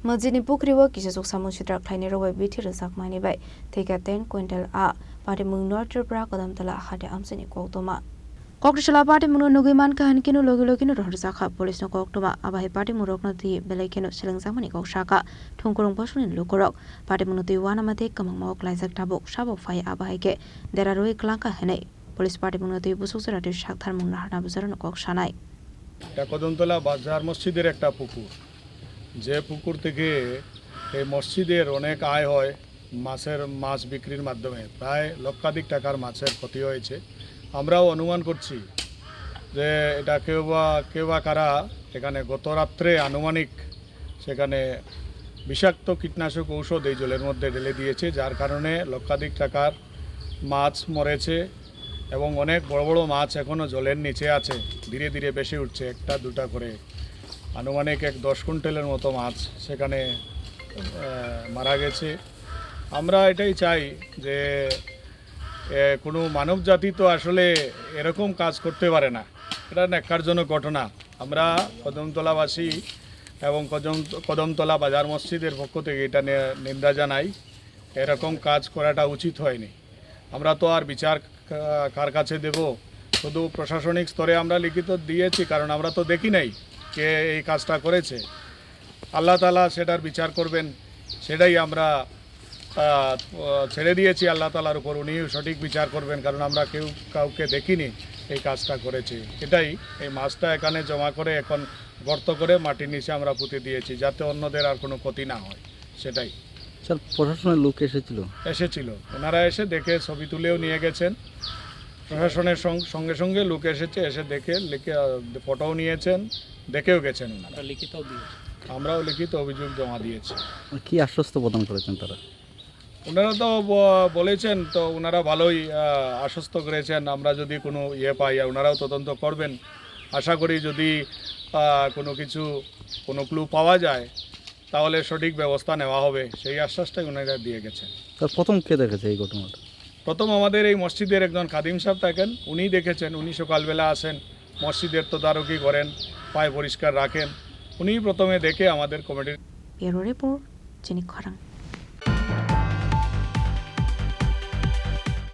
Majini Pukriwa Kisuk Samushidra Kleinero Biti Resak Mani Bay, take a 10 quintal A, Party Mung North Brakodam Tala Hadi Amsini Kotoma. Kokrishala Party Muno Nugiman Kahankino Logilokino Rosaka, Police no Koktoma, Abahi Party Murokno the Belekino Silang Samani Koshaka, Tunkurung Poshun in Lukorok, Party Munuti Wanamate Kamok Lizak Tabok, Shabo Fire Abahike, there are Rui Klanka Hene, Police Party Munuti Busura Shaktar Munahana Buzaran Kokshanai. Kodamtola Bazar Mosjider একটা পুকুর যে পুকুর থেকে এই মসজিদের অনেক আয় হয় মাছ বিক্রির মাধ্যমে প্রায় লক্ষাধিক টাকার মাছের ক্ষতি হয়েছে আমরাও অনুমান করছি যে এটা কেউ বা কারা এখানে গত রাত্রে আনুমানিক সেখানে বিষাক্ত কীটনাশক ঔষধ এই জলের মধ্যে ঢেলে দিয়েছে যার কারণে লক্ষাধিক টাকার মাছ মরেছে এবং অনেক বড় বড় মাছ এখনো জলের নিচে আছে ধীরে ধীরে বেশি উঠছে একটা দুটা করে আনুমানিক 10 কুইন্টালের মতো মাছ সেখানে মারা গেছে আমরা এটাই চাই যে কোনো মানব জাতি তো আসলে এরকম কাজ করতে পারে না এটা ন্যাক্কারজনক ঘটনা আমরা কদমতলাবাসী এবং কদমতলা বাজার মসজিদের পক্ষ থেকে এটা নিন্দা জানাই এরকম কাজ করাটা উচিত হয়নি আমরা তো আর বিচার কার কাছে দেব শুধু প্রশাসনিক স্তরে আমরা লিখিত দিয়েছি কারণ আমরা তো দেখি নাই কে এই কাজটা করেছে আল্লাহ তাআলা সেটার বিচার করবেন সেটাই আমরা ছেড়ে দিয়েছি আল্লাহ তাআলার উপর উনি সঠিক বিচার করবেন কারণ আমরা কাউকে দেখিনি এই কাজটা করেছে এটাই এই মাছটা এখানে জমা করে এখন গর্ত করে মাটির নিচে আমরা পুঁতে দিয়েছি যাতে অন্যদের আর কোনো ক্ষতি না হয় সেটাই স্যার প্রশাসনের লোক এসেছিল ওনারা এসে দেখে ছবি তুলেও নিয়ে গেছেন প্রশাসনের সঙ্গে সঙ্গে লোক এসে দেখে ফটোও নিয়েছেন দেখেও গেছেন ওনারা আমরাও লিখিত অভিযোগ জমা দিয়েছি কি আশ্বস্ত প্রদান করেছেন তারা ওনারা তো বলেছেন তো ওনারা ভালোই আশ্বস্ত করেছেন আমরা যদি কোনো পাই ওনারাও তদন্ত করবেন আশা করি যদি কোনো ক্লু পাওয়া যায় তাহলে সঠিক ব্যবস্থা নেওয়া হবে সেই আশ্বাসটাই ওনারা দিয়ে গেছেন স্যার প্রথম কে দেখেছে এই ঘটনাটা প্রথম আমাদের এই মসজিদের একজন খাদিম সাহেব থাকেন উনি দেখেছেন উনি সকালবেলা আসেন মসজিদের তদারকি করেন পায় পরিষ্কার রাখেন উনি প্রথমে দেখে আমাদের কমিটির রিপোর্ট চিনি খরাং